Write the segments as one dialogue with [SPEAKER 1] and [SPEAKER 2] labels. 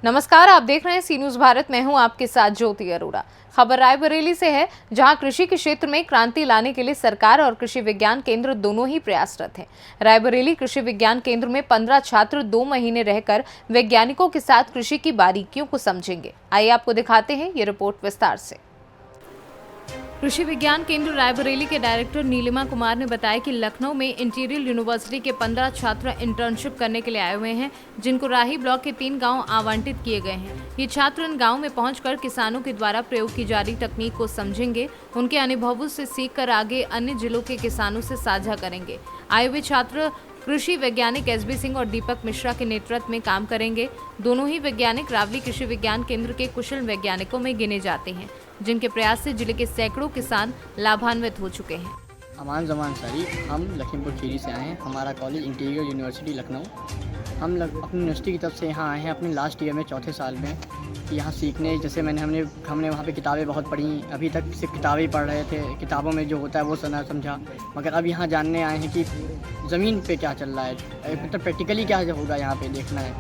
[SPEAKER 1] नमस्कार, आप देख रहे हैं सी न्यूज भारत। मैं हूं आपके साथ ज्योति अरोड़ा। खबर रायबरेली से है, जहां कृषि के क्षेत्र में क्रांति लाने के लिए सरकार और कृषि विज्ञान केंद्र दोनों ही प्रयासरत हैं। रायबरेली कृषि विज्ञान केंद्र में 15 छात्र 2 महीने रहकर वैज्ञानिकों के साथ कृषि की बारीकियों को समझेंगे। आइए आपको दिखाते हैं ये रिपोर्ट विस्तार से। कृषि विज्ञान केंद्र रायबरेली के डायरेक्टर नीलिमा कुमार ने बताया कि लखनऊ में इंटीरियल यूनिवर्सिटी के 15 छात्र इंटर्नशिप करने के लिए आए हुए हैं, जिनको राही ब्लॉक के 3 गांव आवंटित किए गए हैं। ये छात्र इन गांव में पहुंचकर किसानों के द्वारा प्रयोग की जा रही तकनीक को समझेंगे, उनके अनुभवों से सीखकर आगे अन्य जिलों के किसानों से साझा करेंगे। आए हुए छात्र कृषि वैज्ञानिक एसबी सिंह और दीपक मिश्रा के नेतृत्व में काम करेंगे। दोनों ही वैज्ञानिक रावली कृषि विज्ञान केंद्र के कुशल वैज्ञानिकों में गिने जाते हैं, जिनके प्रयास से जिले के सैकड़ों किसान लाभान्वित हो चुके हैं।
[SPEAKER 2] अमान जमान शरीफ, हम लखीमपुर खीरी से आए हैं। हमारा कॉलेज इंटीरियर यूनिवर्सिटी लखनऊ। हम अपनी यूनिवर्सिटी की तरफ से यहाँ आए हैं अपने लास्ट ईयर में, चौथे साल में, यहाँ सीखने। जैसे हमने वहाँ पे किताबें बहुत पढ़ी। अभी तक सिर्फ किताबें ही पढ़ रहे थे, किताबों में जो होता है वो समझा, मगर अब यहाँ जानने आए हैं कि ज़मीन पे क्या चल रहा है, मतलब प्रैक्टिकली क्या होगा यहाँ पे देखना है।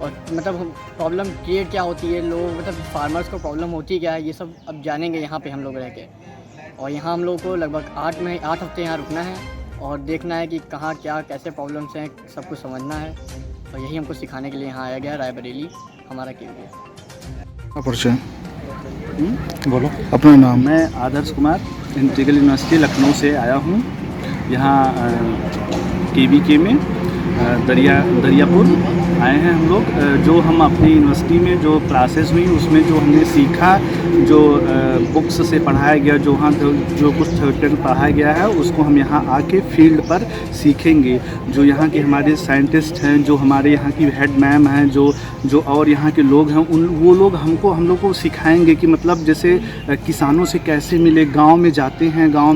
[SPEAKER 2] और मतलब प्रॉब्लम क्रिएट क्या होती है, लोग मतलब फार्मर्स को प्रॉब्लम होती क्या है, ये सब अब जानेंगे यहाँ पे हम लोग रह के। और यहाँ हम लोग को लगभग 8 हफ्ते यहाँ रुकना है और देखना है कि कहाँ क्या कैसे प्रॉब्लम्स हैं, सब कुछ समझना है। और यही हमको सिखाने के लिए यहाँ आया गया रायबरेली हमारा केंद्र।
[SPEAKER 3] परिचय बोलो, अपना नाम।
[SPEAKER 4] मैं आदर्श कुमार इंटीरियल यूनिवर्सिटी लखनऊ से आया हूँ। यहाँ केवीके में दरियापुर आए हैं हम लोग। जो हम अपनी यूनिवर्सिटी में जो क्लासेस हुई उसमें जो हमने सीखा, जो बुक्स से पढ़ाया गया, जो कुछ थ्योरेटिकल पढ़ाया गया है, उसको हम यहाँ आके फील्ड पर सीखेंगे। जो यहाँ के हमारे साइंटिस्ट हैं, जो हमारे यहाँ की हेड मैम हैं, जो और यहाँ के लोग हैं, वो लोग हम लोग को सिखाएंगे कि मतलब जैसे किसानों से कैसे मिले। गाँव में जाते हैं, गांव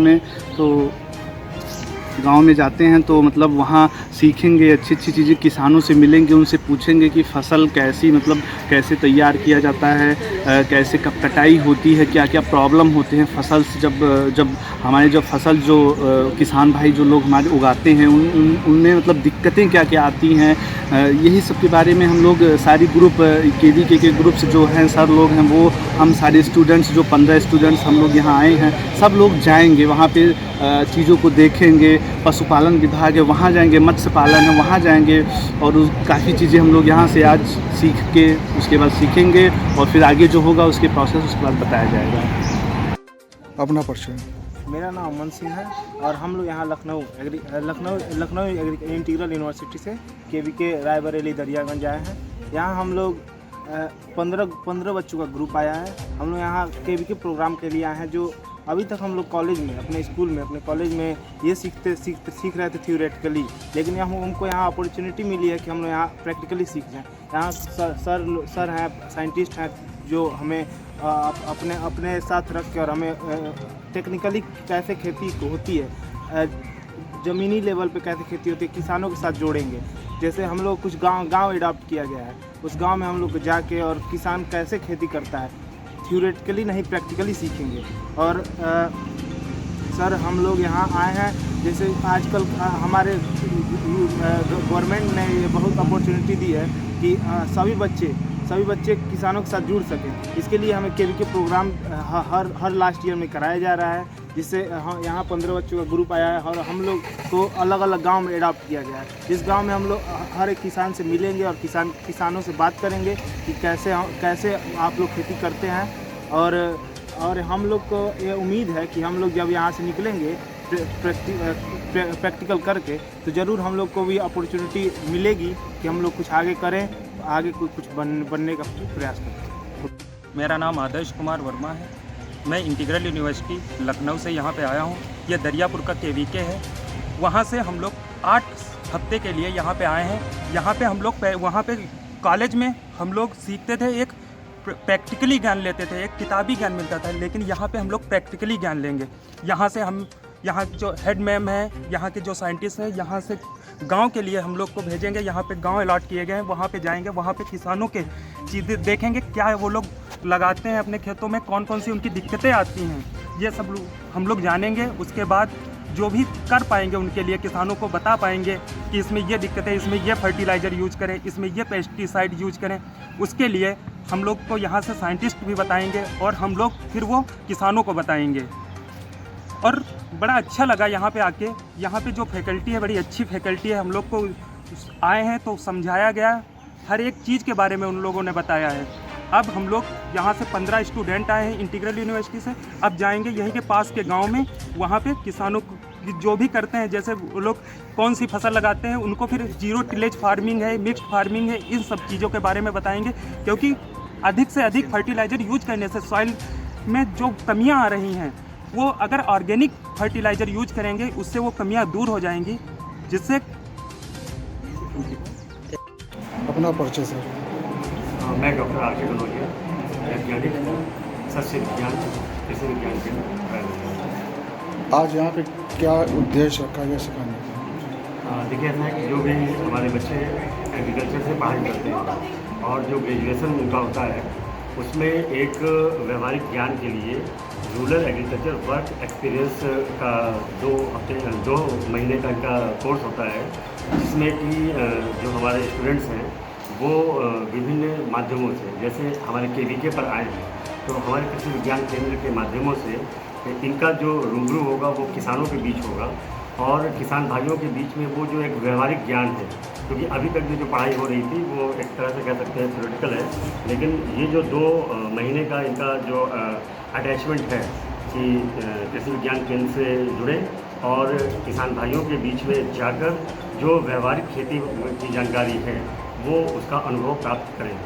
[SPEAKER 4] में जाते हैं तो मतलब वहाँ सीखेंगे, अच्छी चीज़ें किसानों से मिलेंगे, उनसे पूछेंगे कि फसल कैसे तैयार किया जाता है, कैसे कब कटाई होती है, क्या क्या प्रॉब्लम होते हैं फसल से। जब हमारे फसल किसान भाई जो लोग हमारे उगाते हैं उनमें मतलब दिक्कतें क्या क्या आती हैं, यही सब के बारे में हम लोग सारी ग्रुप केवीके के ग्रुप से जो हैं सर लोग हैं, वो हम सारे स्टूडेंट्स जो 15 स्टूडेंट्स हम लोग यहाँ आए हैं, सब लोग जाएंगे वहाँ पे, चीज़ों को देखेंगे। पशुपालन विभाग है वहाँ जाएंगे, मत्स्य पालन है वहाँ जाएंगे, और काफ़ी चीज़ें हम लोग यहाँ से आज सीख के उसके बाद सीखेंगे, और फिर आगे जो होगा उसके प्रोसेस उसके बाद बताया जाएगा।
[SPEAKER 3] अपना परिचय।
[SPEAKER 5] मेरा नाम अमन सिंह है और हम लोग यहाँ लखनऊ इंटीरियल यूनिवर्सिटी से केवीके रायबरेली दरियागंज आए हैं। यहाँ हम लोग 15 बच्चों का ग्रुप आया है। हम लोग यहाँ केवीके प्रोग्राम के लिए आए हैं। जो अभी तक हम लोग कॉलेज में, अपने स्कूल में, अपने कॉलेज में ये सीख रहे थे थ्योरेटिकली, लेकिन हमको यहाँ अपॉर्चुनिटी मिली है कि हम लोग यहाँ प्रैक्टिकली सीख जाएँ। यहाँ सर हैं, साइंटिस्ट हैं, जो हमें अपने साथ रख के और हमें टेक्निकली कैसे खेती होती है, ज़मीनी लेवल पे कैसे खेती होती है, किसानों के साथ जोड़ेंगे। जैसे हम लोग कुछ गांव अडॉप्ट किया गया है, उस गांव में हम लोग जाके और किसान कैसे खेती करता है, थ्योरेटिकली नहीं प्रैक्टिकली सीखेंगे। और सर हम लोग यहाँ आए हैं, जैसे आजकल हमारे गवर्नमेंट ने ये बहुत अपॉर्चुनिटी दी है कि सभी बच्चे किसानों के साथ जुड़ सकें। इसके लिए हमें KVK programme her last year में कराया जा रहा है, जिससे यहाँ 15 बच्चों का ग्रुप आया है और हम लोग को अलग अलग गांव में अडॉप्ट किया गया है। जिस गांव में हम लोग हर एक किसान से मिलेंगे और किसानों से बात करेंगे कि कैसे आप लोग खेती करते हैं। और हम लोग को ये उम्मीद है कि हम लोग जब यहाँ से निकलेंगे प्रैक्टिकल करके, तो ज़रूर हम लोग को भी अपॉर्चुनिटी मिलेगी कि हम लोग कुछ आगे करें, आगे कुछ बनने का प्रयास करें।
[SPEAKER 6] मेरा नाम आदर्श कुमार वर्मा है। मैं इंटीग्रल यूनिवर्सिटी लखनऊ से यहाँ पे आया हूँ। यह दरियापुर का केवीके है। वहाँ से हम लोग 8 हफ्ते के लिए यहाँ पे आए हैं। यहाँ पे हम लोग वहाँ पे कॉलेज में हम लोग सीखते थे, एक प्रैक्टिकली ज्ञान लेते थे, एक किताबी ज्ञान मिलता था, लेकिन यहाँ पे हम लोग प्रैक्टिकली ज्ञान लेंगे। यहाँ जो हेड मैम है, यहाँ के जो साइंटिस्ट हैं, यहाँ से गांव के लिए हम लोग को भेजेंगे। यहाँ पे गांव अलॉट किए गए हैं, वहाँ पे जाएंगे, वहाँ पे किसानों के चीज़ें देखेंगे, क्या वो लोग लगाते हैं अपने खेतों में, कौन कौन सी उनकी दिक्कतें आती हैं, ये सब हम लोग जानेंगे। उसके बाद जो भी कर पाएंगे उनके लिए, किसानों को बता पाएंगे कि इसमें ये दिक्कत है, इसमें ये फर्टिलाइज़र यूज करें, इसमें ये पेस्टिसाइड यूज करें। उसके लिए हम लोग को यहाँ से साइंटिस्ट भी बताएंगे और हम लोग फिर वो किसानों को बताएंगे। और बड़ा अच्छा लगा यहाँ पे आके। यहाँ पे जो फैकल्टी है बड़ी अच्छी फैकल्टी है। हम लोग को आए हैं तो समझाया गया, हर एक चीज़ के बारे में उन लोगों ने बताया है। अब हम लोग यहाँ से 15 स्टूडेंट आए हैं इंटीग्रल यूनिवर्सिटी से। अब जाएंगे यहीं के पास के गांव में, वहाँ पे किसानों को जो भी करते हैं, जैसे वो लोग कौन सी फसल लगाते हैं, उनको फिर जीरो टिलेज फार्मिंग है, मिक्स्ड फार्मिंग है, इन सब चीज़ों के बारे में बताएंगे। क्योंकि अधिक से अधिक फर्टिलाइज़र यूज करने से सॉइल में जो कमियाँ आ रही हैं, वो अगर ऑर्गेनिक फर्टिलाइज़र यूज करेंगे उससे वो कमियाँ दूर हो जाएंगी, जिससे।
[SPEAKER 3] अपना परिचय सर।
[SPEAKER 7] मैं डॉक्टर आर के कनौजिया, वैज्ञानिक सस्य विज्ञान कृषि विज्ञान केंद्र।
[SPEAKER 3] आज यहाँ पे क्या उद्देश्य रखा गया सिखाने का?
[SPEAKER 7] देखिए, ऐसा है कि जो भी हमारे बच्चे एग्रीकल्चर से पढ़ाई करते हैं और जो ग्रेजुएशन उनका होता है, उसमें एक व्यवहारिक ज्ञान के लिए रूरल एग्रीकल्चर वर्क एक्सपीरियंस का 2 महीने का इनका कोर्स होता है, जिसमें कि जो हमारे स्टूडेंट्स हैं वो विभिन्न माध्यमों से, जैसे हमारे KVK पर आए हैं तो हमारे कृषि विज्ञान केंद्र के माध्यमों से इनका जो रूबरू होगा वो किसानों के बीच होगा और किसान भाइयों के बीच में वो जो एक व्यवहारिक ज्ञान है, क्योंकि अभी तक जो पढ़ाई हो रही थी वो एक तरह से कह सकते हैं थ्योरेटिकल है, लेकिन ये जो 2 महीने का इनका जो अटैचमेंट है कि कृषि विज्ञान केंद्र से जुड़े और किसान भाइयों के बीच में जाकर जो व्यवहारिक खेती की जानकारी है वो उसका अनुभव प्राप्त करें।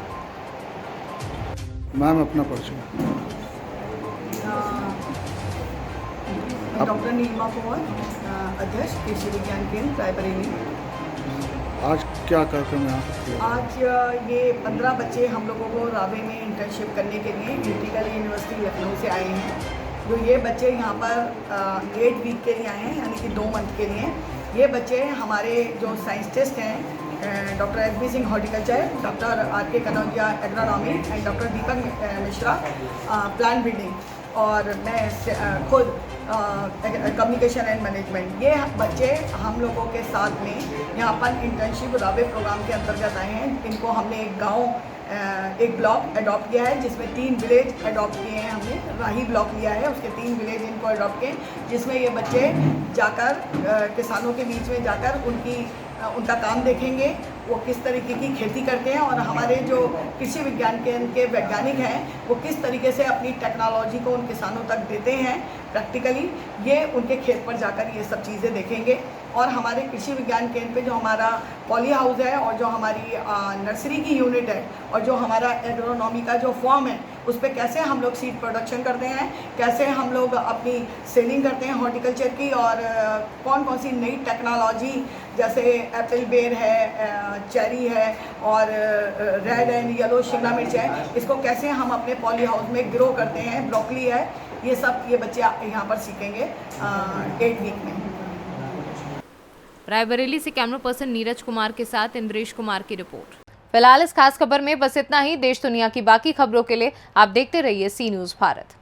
[SPEAKER 3] मैम अपना परिचय।
[SPEAKER 8] डॉक्टर नीलिमा पवार, अध्यक्ष कृषि विज्ञान केंद्र रायबरेली।
[SPEAKER 3] आज क्या कार्यक्रम यहाँ पे किया?
[SPEAKER 8] आज ये 15 बच्चे हम लोगों को रावे में इंटर्नशिप करने के लिए इंटीग्रल यूनिवर्सिटी लखनऊ से आए हैं। जो ये बच्चे यहाँ पर 8 वीक के लिए आए हैं, यानी कि 2 मंथ के लिए। ये बच्चे हमारे जो साइंटिस्ट हैं, doctor S B. Singh horticulture, doctor R K Kanaujia agronomy and doctor Deepak Mishra plant breeding, और मैं खुद कम्युनिकेशन एंड मैनेजमेंट। ये बच्चे हम लोगों के साथ में यहाँ पर इंटर्नशिप रावे प्रोग्राम के अंतर्गत आए हैं। इनको हमने एक गांव, एक ब्लॉक अडॉप्ट किया है, जिसमें 3 विलेज अडॉप्ट किए हैं। हमने राही ब्लॉक लिया है, उसके 3 विलेज इनको अडॉप्ट किए, जिसमें ये बच्चे जाकर किसानों के बीच में जाकर उनका काम देखेंगे, वो किस तरीके की खेती करते हैं, और हमारे जो कृषि विज्ञान केंद्र के वैज्ञानिक हैं वो किस तरीके से अपनी टेक्नोलॉजी को उन किसानों तक देते हैं प्रैक्टिकली। ये उनके खेत पर जाकर ये सब चीज़ें देखेंगे। और हमारे कृषि विज्ञान केंद्र पे जो हमारा पॉली हाउस है और जो हमारी नर्सरी की यूनिट है और जो हमारा एग्रोनॉमी का जो फॉर्म है, उस पर कैसे हम लोग सीड प्रोडक्शन करते हैं, कैसे हम लोग अपनी सेलिंग करते हैं हॉर्टिकल्चर की, और कौन कौन सी नई टेक्नोलॉजी, जैसे एप्पल बेर है, चेरी है और रेड एंड येलो शिमला मिर्च है, इसको कैसे हम अपने पॉली हाउस में ग्रो करते हैं, ब्रोकली है, ये सब ये बच्चे यहाँ पर सीखेंगे 8 वीक में।
[SPEAKER 1] रायबरेली से कैमरा पर्सन नीरज कुमार के साथ इंद्रेश कुमार की रिपोर्ट। फिलहाल इस खास खबर में बस इतना ही। देश दुनिया की बाकी खबरों के लिए आप देखते रहिए सी न्यूज़ भारत।